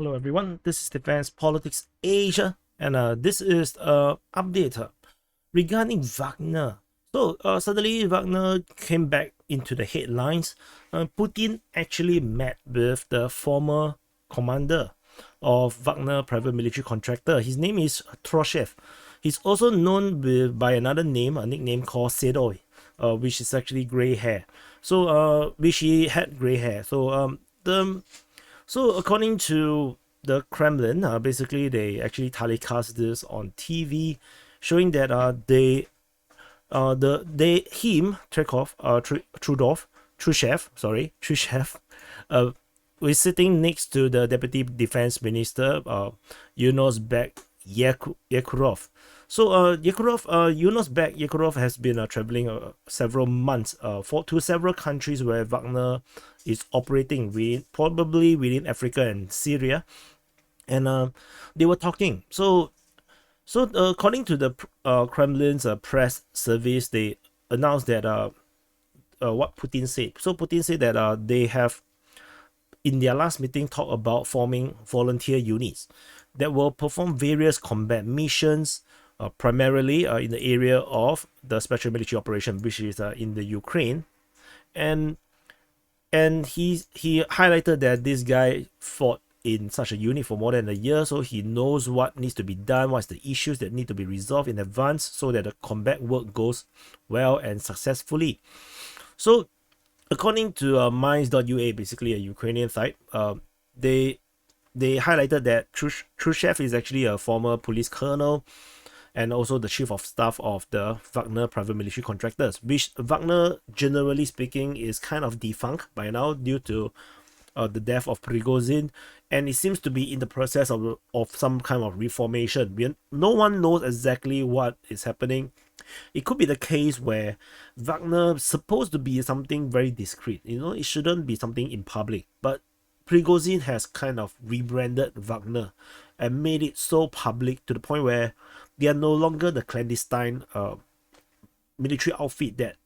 Hello everyone, this is Defense Politics Asia, and this is update regarding Wagner. So suddenly Wagner came back into the headlines. Putin actually met with the former commander of Wagner private military contractor. His name is Trochev. He's also known by another name, a nickname called Sedoy, which is actually gray hair. So which he had gray hair. So according to the Kremlin, basically they actually telecast this on TV, showing that Truchev, was sitting next to the deputy defense minister, Yunosbek Yekurov. So Yunosbek Yekurov has been traveling several months to several countries where Wagner is operating, probably within Africa and Syria, and they were talking. So according to the Kremlin's press service, they announced that what Putin said. So Putin said that they have, in their last meeting, talked about forming volunteer units that will perform various combat missions, primarily in the area of the special military operation, which is in the Ukraine, and he highlighted that this guy fought in such a unit for more than a year, so he knows what needs to be done, what's the issues that need to be resolved in advance, so that the combat work goes well and successfully. So according to Minds.ua, basically a Ukrainian site, they highlighted that Trochev is actually a former police colonel and also the chief of staff of the Wagner private military contractors, which Wagner, generally speaking, is kind of defunct by now due to the death of Prigozhin, and it seems to be in the process of some kind of reformation. No one knows exactly what is happening. It could be the case where Wagner is supposed to be something very discreet. It shouldn't be something in public, but Prigozhin has kind of rebranded Wagner and made it so public to the point where they are no longer the clandestine military outfit that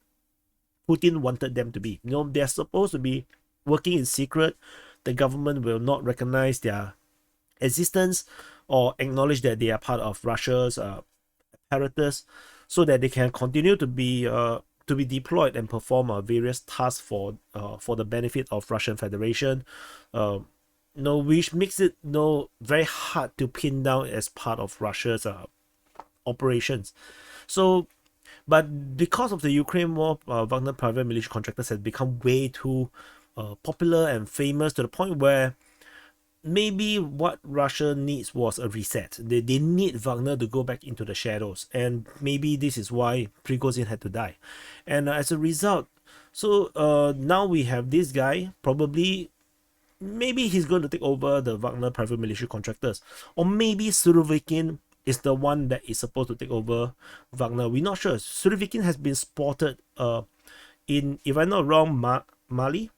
Putin wanted them to be. They're supposed to be working in secret. The government will not recognize their existence or acknowledge that they are part of Russia's apparatus, so that they can continue to be deployed and perform various tasks for the benefit of Russian Federation, which makes it very hard to pin down as part of Russia's operations. So, but because of the Ukraine war, Wagner private military contractors has become way too popular and famous to the point where maybe what Russia needs was a reset. They need Wagner to go back into the shadows, and maybe this is why Prigozhin had to die. And as a result, so now we have this guy, maybe he's going to take over the Wagner private military contractors, or maybe Surovikin is the one that is supposed to take over Wagner. We're not sure. Surovikin has been spotted in, if I'm not wrong, Mali.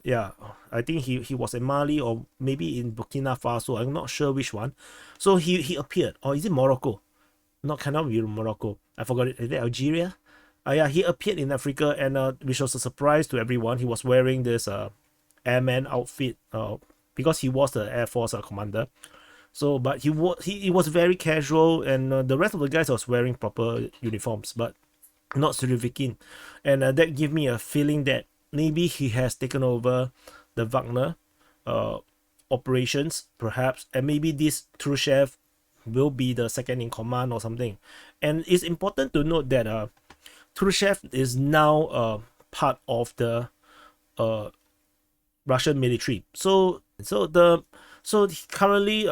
Yeah, I think he was in Mali or maybe in Burkina Faso. I'm not sure which one. So he appeared. Or is it Morocco? Cannot be Morocco. I forgot it. Is it Algeria? Yeah, he appeared in Africa, and which was a surprise to everyone. He was wearing this airman outfit because he was the Air Force commander. So, but he was very casual, and the rest of the guys was wearing proper uniforms, but not Surovikin. And that gave me a feeling that maybe he has taken over the Wagner operations, perhaps, and maybe this Trochev will be the second in command or something. And it's important to note that Trochev is now part of the Russian military. So currently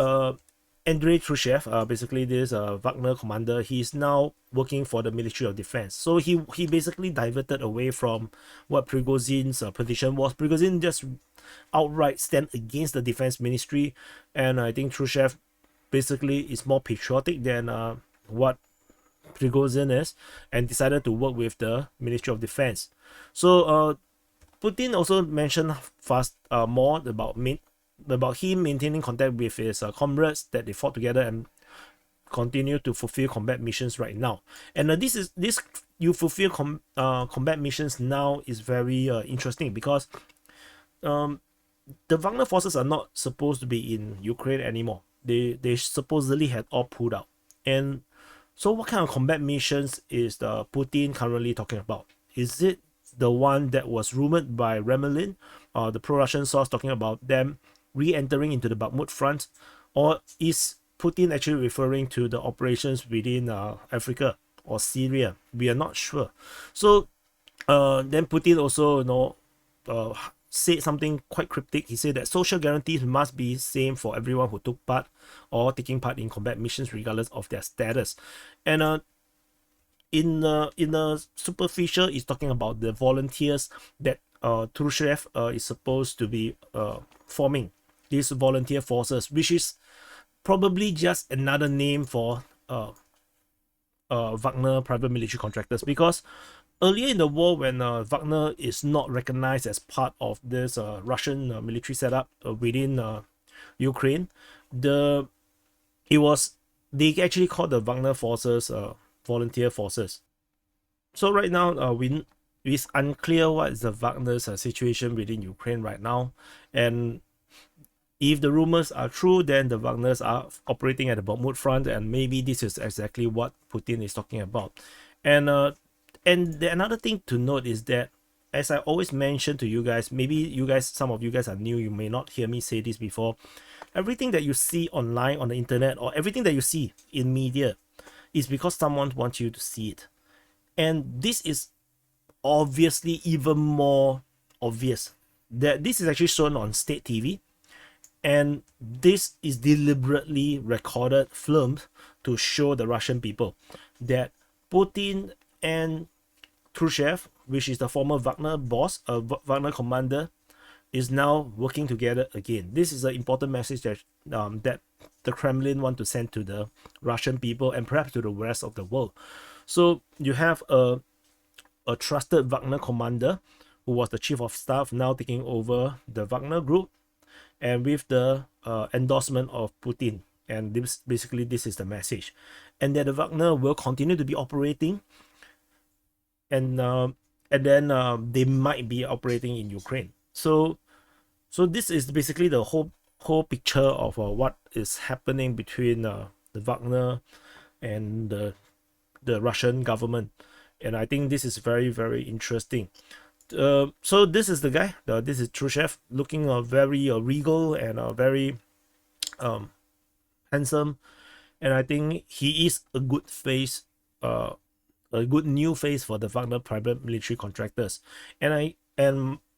Andrei Trochev, basically this Wagner commander, he's now working for the Ministry of Defense. So he basically diverted away from what Prigozhin's position was. Prigozhin just outright stand against the defense ministry, and I think Trochev basically is more patriotic than what Prigozhin is, and decided to work with the Ministry of Defense. So Putin also mentioned more about him maintaining contact with his comrades that they fought together and continue to fulfill combat missions right now. And this you fulfill combat missions now is very interesting because the Wagner forces are not supposed to be in Ukraine anymore. They supposedly had all pulled out. And so what kind of combat missions is the Putin currently talking about? Is it the one that was rumored by Remelin, the pro-Russian source, talking about them re-entering into the Bakhmut front? Or is Putin actually referring to the operations within Africa or Syria? We are not sure. So then Putin also, said something quite cryptic. He said that social guarantees must be same for everyone who took part or taking part in combat missions, regardless of their status. And in a superficial, is talking about the volunteers that Trochev is supposed to be forming these volunteer forces, which is probably just another name for Wagner private military contractors, because earlier in the war, when Wagner is not recognized as part of this Russian military setup within Ukraine, they actually called the Wagner forces volunteer forces. So right now, it's unclear what is the Wagner's situation within Ukraine right now, and if the rumors are true, then the Wagners are operating at the Bakhmut front, and maybe this is exactly what Putin is talking about. And another thing to note is that, as I always mention to you guys, maybe some of you guys are new, you may not hear me say this before. Everything that you see online on the internet, or everything that you see in media, is because someone wants you to see it. And this is obviously even more obvious that this is actually shown on state TV. And this is deliberately recorded, filmed, to show the Russian people that Putin and Trochev, which is the former Wagner boss, Wagner commander, is now working together again. This is an important message that that the Kremlin want to send to the Russian people and perhaps to the rest of the world. So you have a trusted Wagner commander who was the chief of staff, now taking over the Wagner group, and with the endorsement of Putin. And this is the message, and that the Wagner will continue to be operating, and then they might be operating in Ukraine. So this is basically the whole picture of what is happening between the Wagner and the Russian government, and I think this is very, very interesting. So this is the guy. This is Trochev, looking very regal and very handsome, and I think he is a good face, a good new face for the Wagner private military contractors. And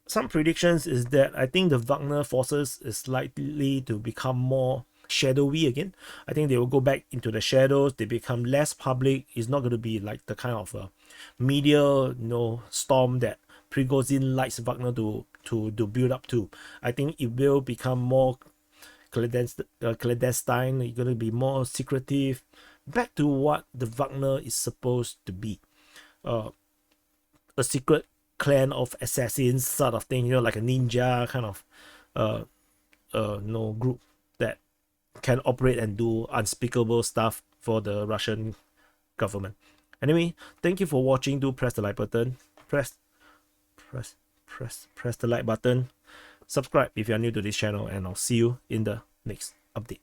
some predictions is that I think the Wagner forces is likely to become more shadowy again. I think they will go back into the shadows. They become less public. It's not going to be like the kind of media storm that Prigozhin likes Wagner to build up to. I think it will become more clandestine. It's going to be more secretive, back to what the Wagner is supposed to be, a secret clan of assassins sort of thing, like a ninja kind of group that can operate and do unspeakable stuff for the Russian government. Anyway, thank you for watching. Do press the like button. Press the like button. Subscribe if you are new to this channel, and I'll see you in the next update.